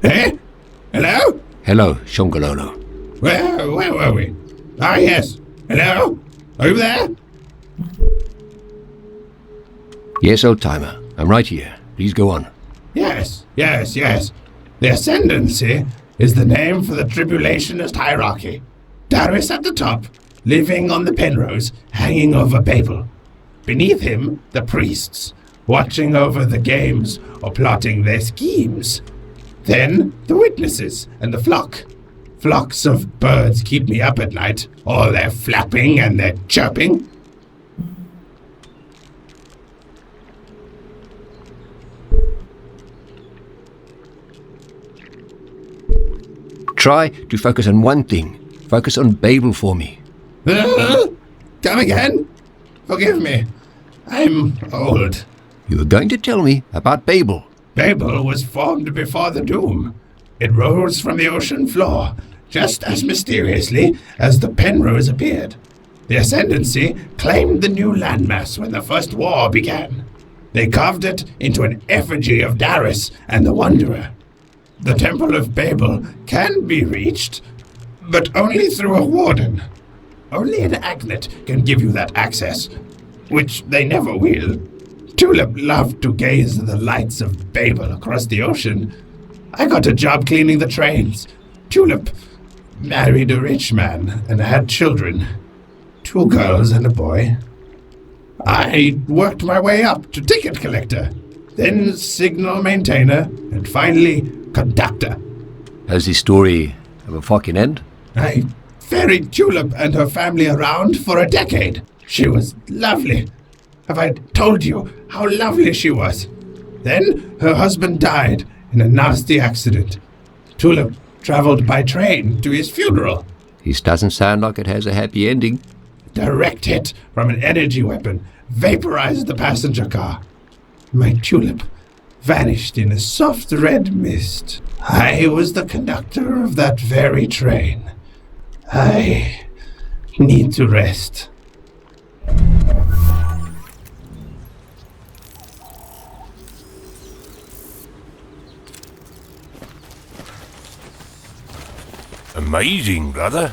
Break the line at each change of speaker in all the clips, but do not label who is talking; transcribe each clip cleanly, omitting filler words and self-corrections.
Eh? Hello?
Hello, Shonгололо.
Where were we? Ah, yes. Hello? Are you there?
Yes, old timer. I'm right here. Please go on.
Yes. The Ascendancy is the name for the tribulationist hierarchy. Darius at the top, living on the Penrose, hanging over Babel. Beneath him, the priests, watching over the games or plotting their schemes. Then, the witnesses and the flock. Flocks of birds keep me up at night, all their flapping and their chirping.
Try to focus on one thing. Focus on Babel for me.
Come again? Forgive me. I'm old.
You were going to tell me about Babel.
Babel was formed before the doom. It rose from the ocean floor, just as mysteriously as the Penrose appeared. The Ascendancy claimed the new landmass when the First War began. They carved it into an effigy of Darius and the Wanderer. The Temple of Babel can be reached, but only through a warden. Only an agnet can give you that access, which they never will. Tulip loved to gaze at the lights of Babel across the ocean. I got a job cleaning the trains. Tulip married a rich man and had children. 2 girls and a boy. I worked my way up to ticket collector, then signal maintainer, and finally conductor.
Has the story have a fucking end?
I ferried Tulip and her family around for a decade. She was lovely. Have I told you how lovely she was? Then her husband died in a nasty accident. Tulip traveled by train to his funeral.
This doesn't sound like it has a happy ending.
Direct hit from an energy weapon vaporized the passenger car. My Tulip vanished in a soft red mist. I was the conductor of that very train. I need to rest.
Amazing, brother.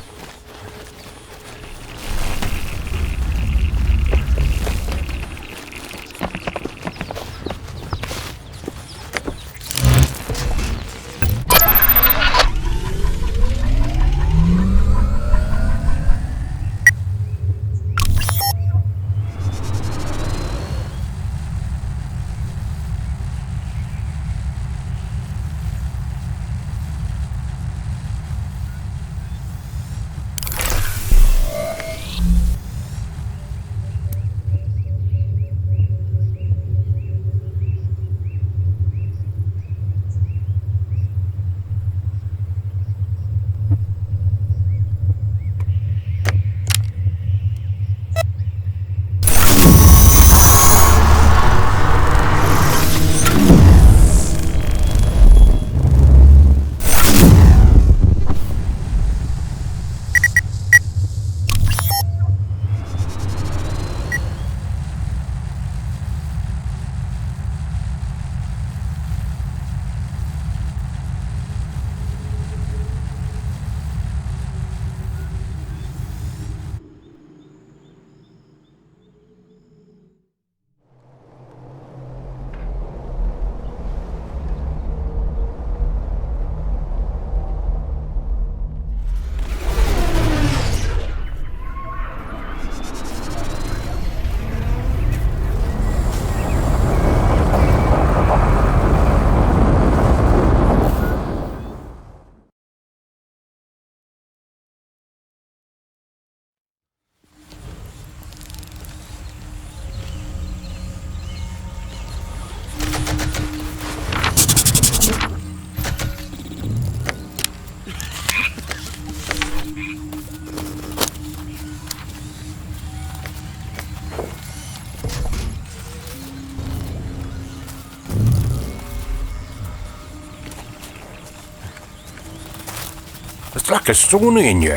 It's like a sauna in you.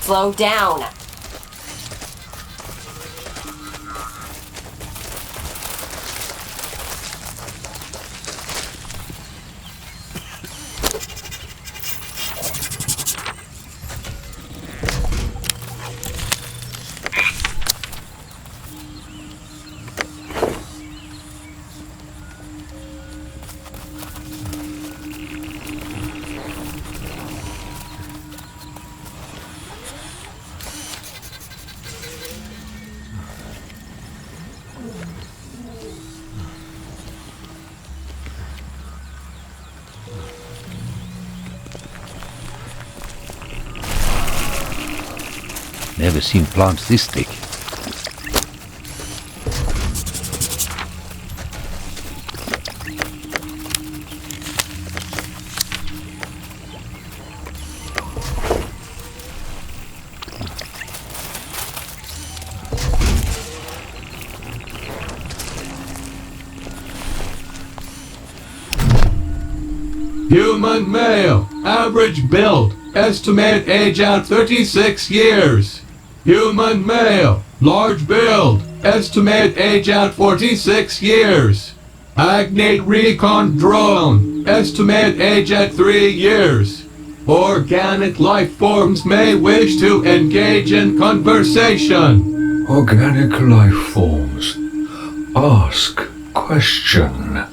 Slow down.
Never seen plants this thick.
Human male, average build, estimate age at 36 years. Human male, large build, estimate age at 46 years. Agnate recon drone, estimate age at 3 years. Organic life forms may wish to engage in conversation.
Organic life forms. Ask question.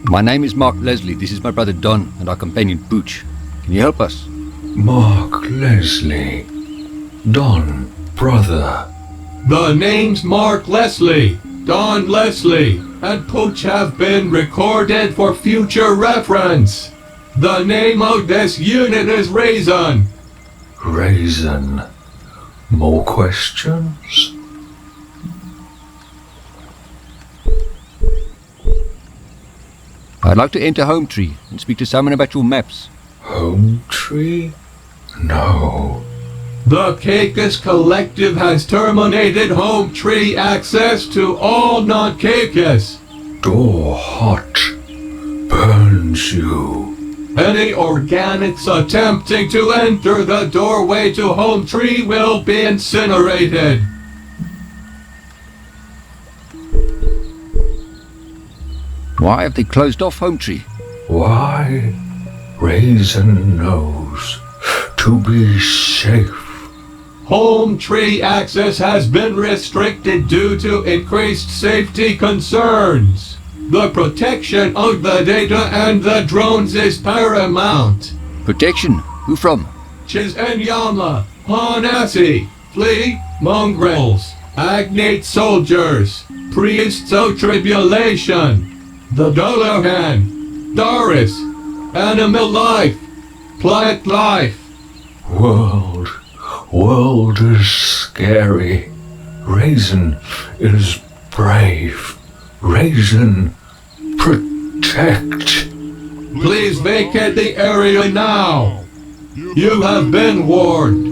My name is Mark Leslie. This is my brother Don and our companion Pooch. Can you help us?
Mark Leslie. Don, brother.
The names Mark Leslie, Don Leslie, and Pooch have been recorded for future reference. The name of this unit is Raisin.
Raisin. More questions?
I'd like to enter Home Tree and speak to someone about your maps.
Home tree? No.
The Cacus Collective has terminated Home Tree access to all non-Cacus.
Door hot. Burns you.
Any organics attempting to enter the doorway to Home Tree will be incinerated.
Why have they closed off Home Tree?
Why? Raisin knows. To be safe.
Home Tree access has been restricted due to increased safety concerns. The protection of the data and the drones is paramount.
Protection? Who from?
Chizenyama, Hanasi, fleet, mongrels, agnate soldiers, priests of tribulation, the Dolohan, Doris, animal life, plant life.
World is scary. Raisin is brave. Raisin, protect.
Please vacate the area now. You have been warned.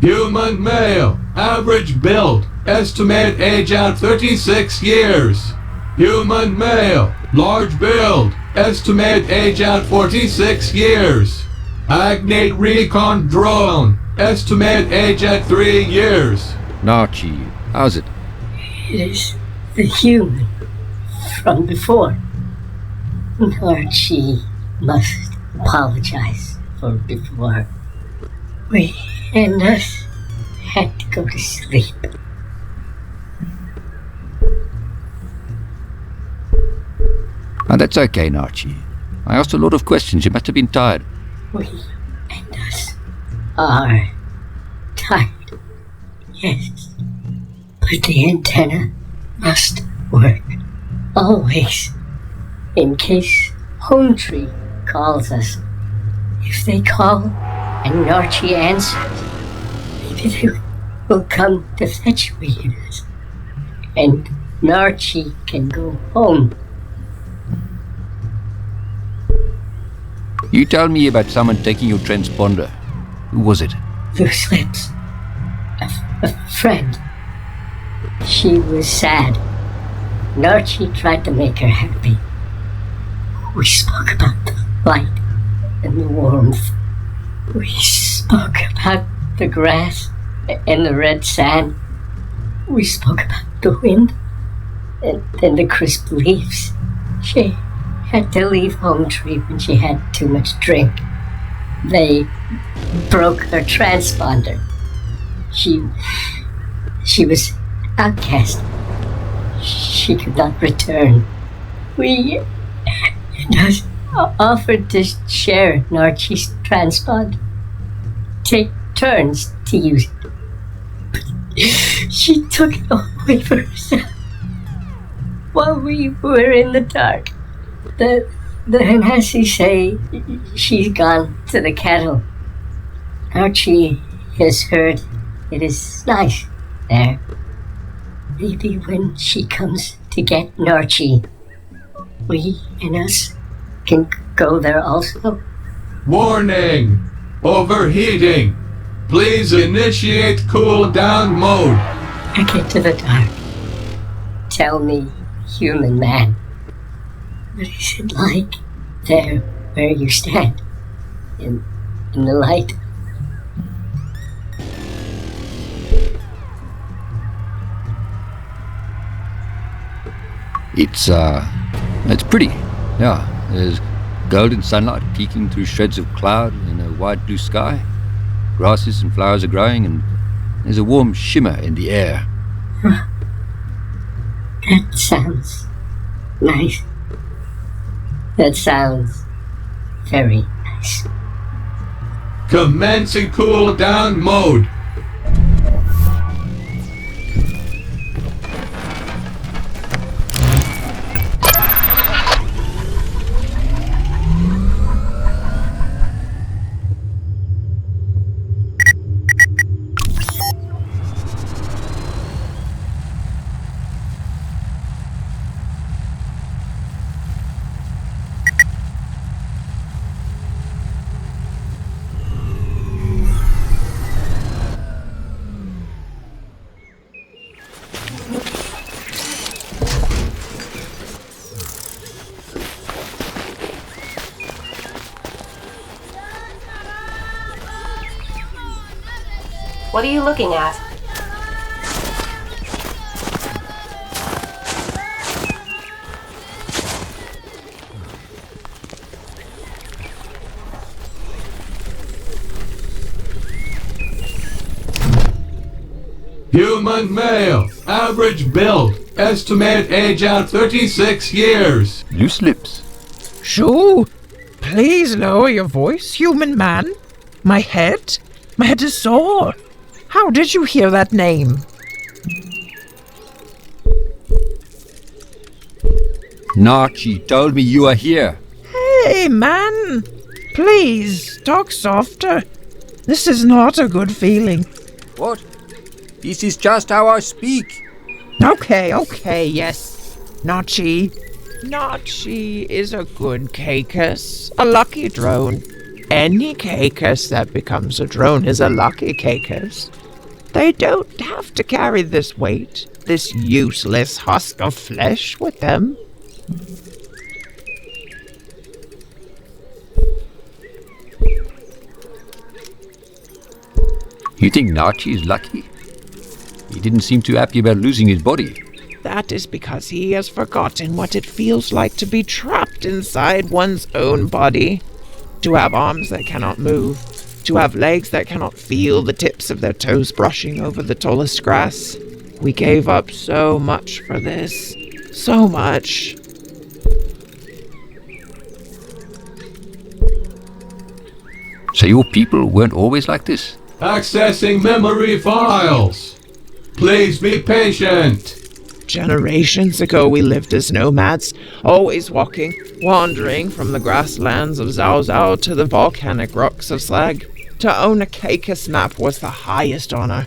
Human male, Average build. Estimated age at 36 years. Human male. Large build. Estimated age at 46 years. Agnate recon drone. Estimated age at 3 years.
Narchi, how's it?
It is the human from before. Narchi must apologize for before. We and us had to go to sleep.
Oh, that's okay, Narchi. I asked a lot of questions. You must have been tired.
We and us are tired, yes. But the antenna must work, always, in case Home Tree calls us. If they call and Narchi answers, maybe they will come to fetch me and us, and Narchi can go home.
You told me about someone taking your transponder. Who was it?
Loose lips. A friend. She was sad. Narchi tried to make her happy. We spoke about the light and the warmth. We spoke about the grass and the red sand. We spoke about the wind and the crisp leaves. She had to leave Home Tree when she had too much drink. They broke her transponder. She was outcast. She could not return. We just offered to share Narchi's transponder. Take turns to use it. But she took it away for herself while we were in the dark. The Hanasi say she's gone to the cattle. Narchi has heard it is nice there. Maybe when she comes to get Narchi, we and us can go there also.
Warning! Overheating! Please initiate cool down mode.
Back into the dark. Tell me, human man, what is it like there where you stand? In the light?
It's pretty. Yeah, there's golden sunlight peeking through shreds of cloud in a wide blue sky. Grasses and flowers are growing, and there's a warm shimmer in the air.
That sounds nice. That sounds very nice.
Commencing cool down mode.
What are you looking at?
Human male. Average build. Estimated age at 36 years.
Loose lips.
Shoo! Please lower your voice, human man. My head is sore. How did you hear that name?
Narchi told me you are here.
Hey, man! Please, talk softer. This is not a good feeling.
What? This is just how I speak.
Okay, yes. Narchi. Narchi is a good cakus, a lucky drone. Any cakus that becomes a drone is a lucky cakus. They don't have to carry this weight, this useless husk of flesh with them.
You think Narchi is lucky? He didn't seem too happy about losing his body.
That is because he has forgotten what it feels like to be trapped inside one's own body. To have arms that cannot move. To have legs that cannot feel the tips of their toes brushing over the tallest grass. We gave up so much for this. So much.
So your people weren't always like this?
Accessing memory files. Please be patient.
Generations ago we lived as nomads, always walking, wandering from the grasslands of Zao Zao to the volcanic rocks of Slag. To own a Caicus map was the highest honor.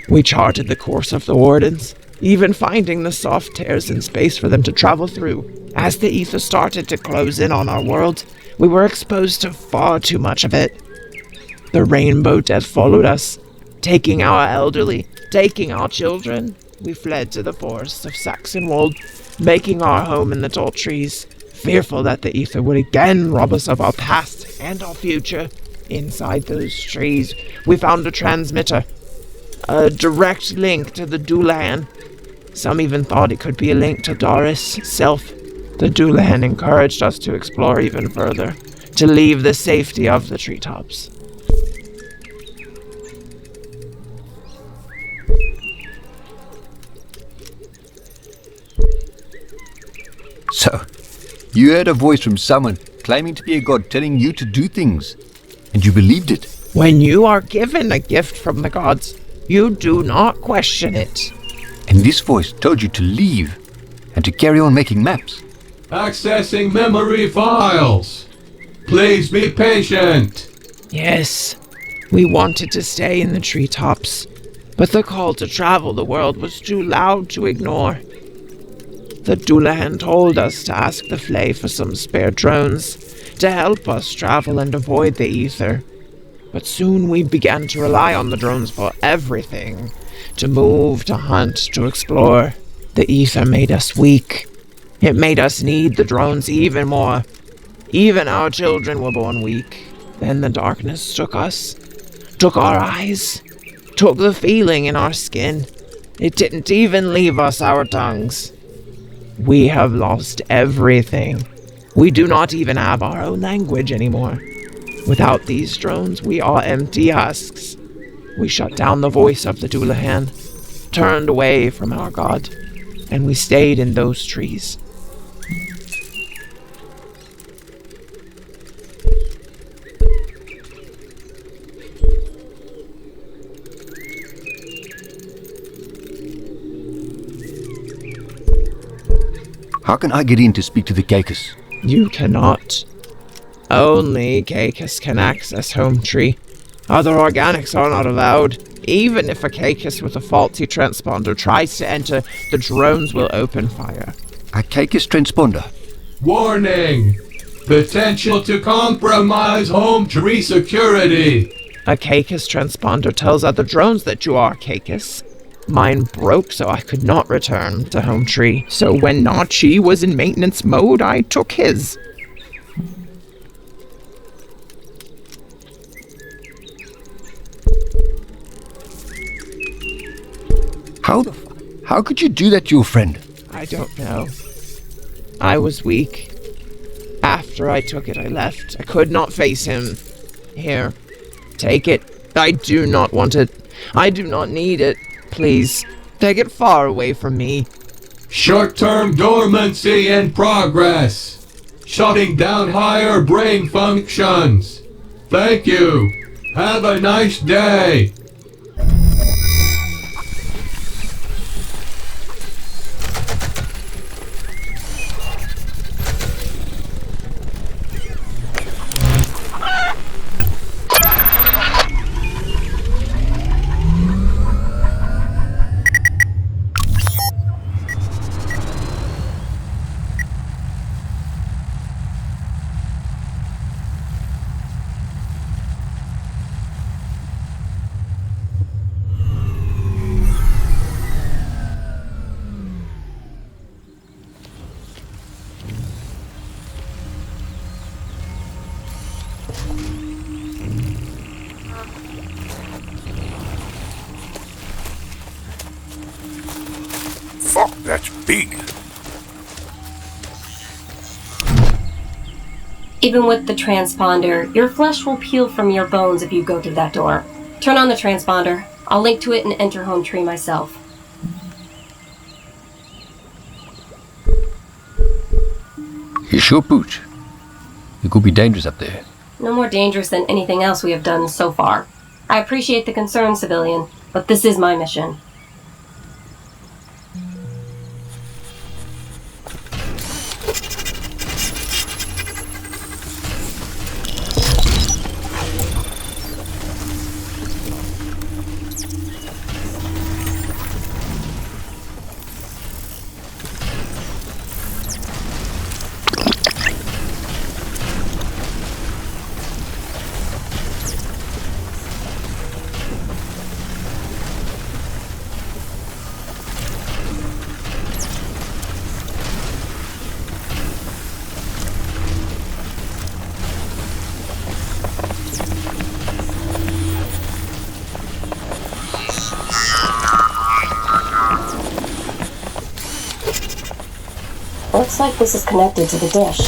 We charted the course of the Wardens, even finding the soft tears in space for them to travel through. As the ether started to close in on our world, we were exposed to far too much of it. The rainbow death followed us, taking our elderly, taking our children. We fled to the forests of Saxonwold, making our home in the tall trees, fearful that the ether would again rob us of our past and our future. Inside those trees, we found a transmitter, a direct link to the Doulahan. Some even thought it could be a link to Doris' self. The Doulahan encouraged us to explore even further, to leave the safety of the treetops.
So, you heard a voice from someone claiming to be a god telling you to do things, and you believed it?
When you are given a gift from the gods, you do not question it.
And this voice told you to leave, and to carry on making maps?
Accessing memory files. Please be patient.
Yes, we wanted to stay in the treetops, but the call to travel the world was too loud to ignore. The Doulahan told us to ask the Flay for some spare drones to help us travel and avoid the ether. But soon we began to rely on the drones for everything. To move, to hunt, to explore. The ether made us weak. It made us need the drones even more. Even our children were born weak. Then the darkness took us, took our eyes, took the feeling in our skin. It didn't even leave us our tongues. We have lost everything. We do not even have our own language anymore. Without these drones, we are empty husks. We shut down the voice of the Doulahan, turned away from our god, and we stayed in those trees.
How can I get in to speak to the Caicus?
You cannot. Only Caicus can access Home Tree. Other organics are not allowed. Even if a Caicus with a faulty transponder tries to enter, the drones will open fire.
A Caicus transponder?
Warning! Potential to compromise Home Tree security.
A Caicus transponder tells other drones that you are Caicus. Mine broke, so I could not return to Home Tree. So when Narchi was in maintenance mode, I took his.
How could you do that to your friend?
I don't know. I was weak. After I took it, I left. I could not face him. Here, take it. I do not want it. I do not need it. Please, take it far away from me.
Short-term dormancy in progress. Shutting down higher brain functions. Thank you. Have a nice day.
big.
Even with the transponder, your flesh will peel from your bones if you go through that door. Turn on the transponder. I'll link to it and enter home tree myself.
You sure, Pooch? It could be dangerous up there.
No more dangerous than anything else we have done so far. I appreciate the concern, civilian, but this is my mission. Looks like this is connected to the dish.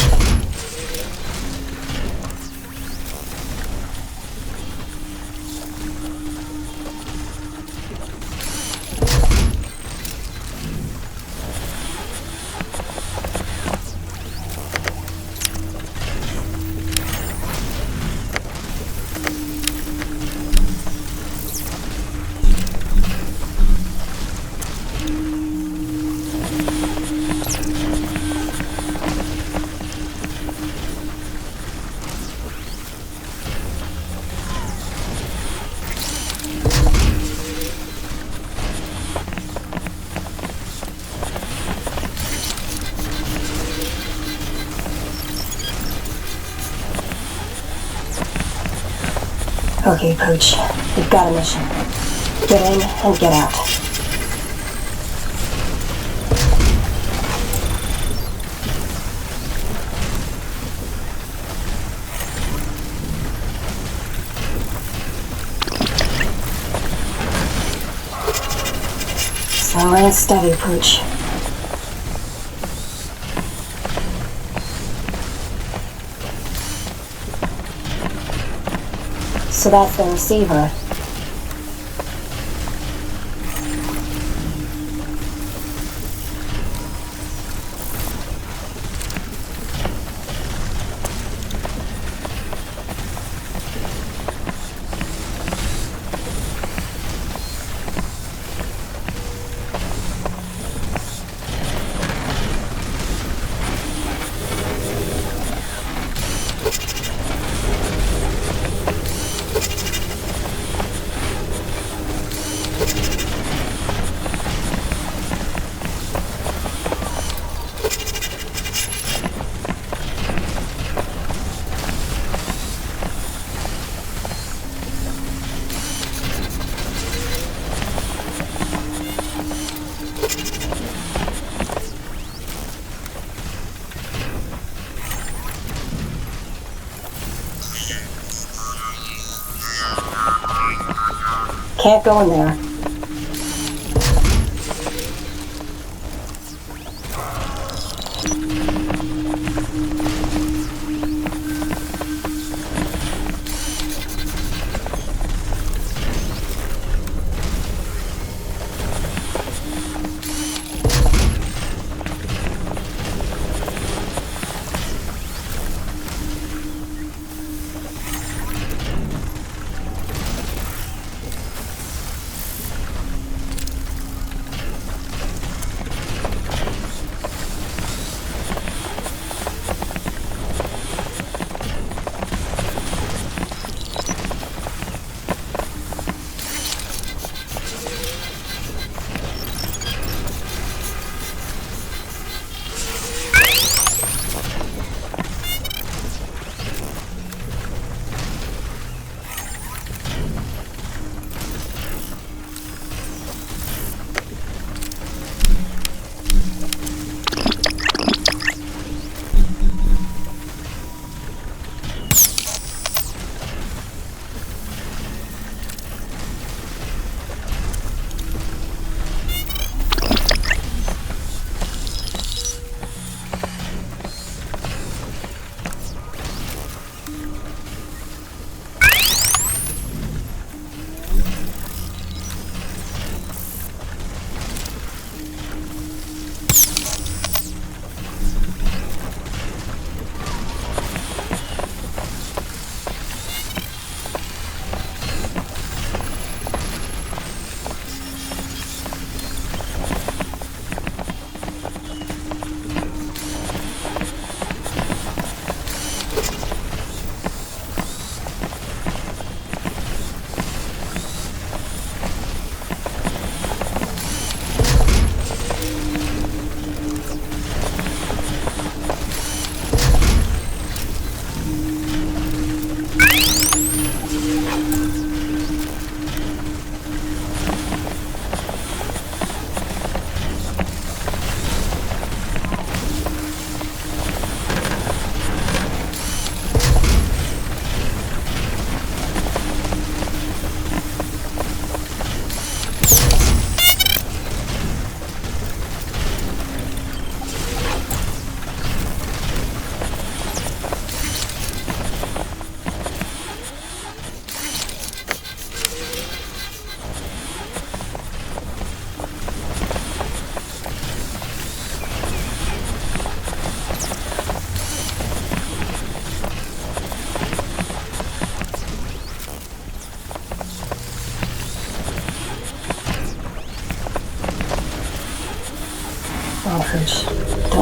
Okay, Pooch, we've got a mission. Get in and get out. Slow and steady, Pooch. So that's the receiver. Can't go in there.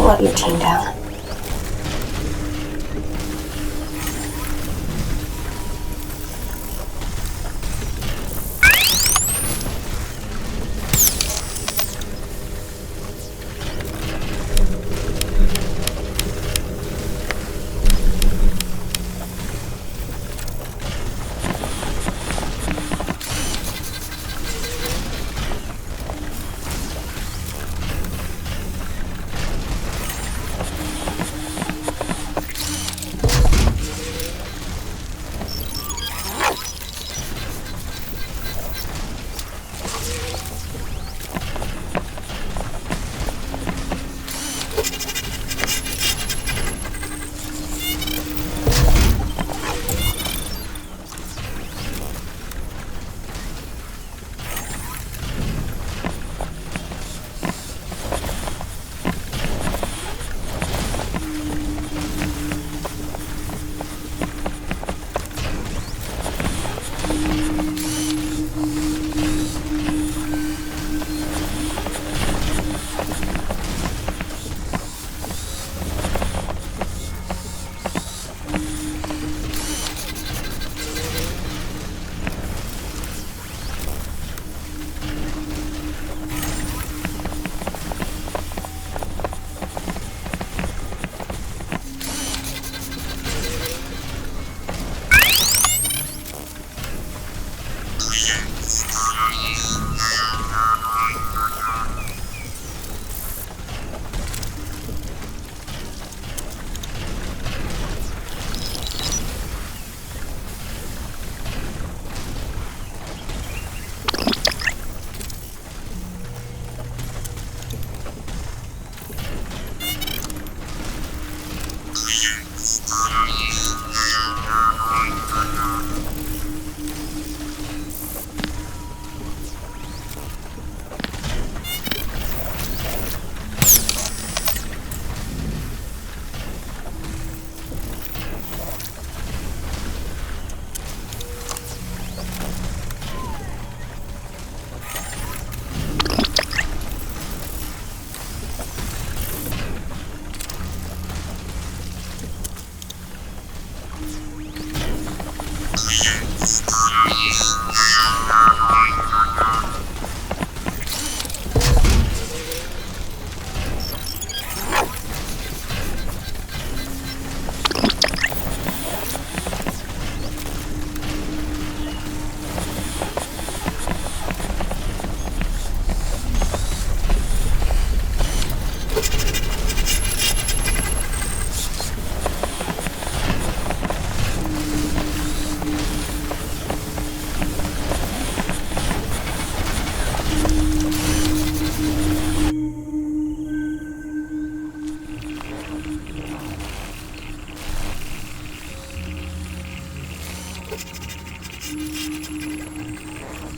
Don't let your team down.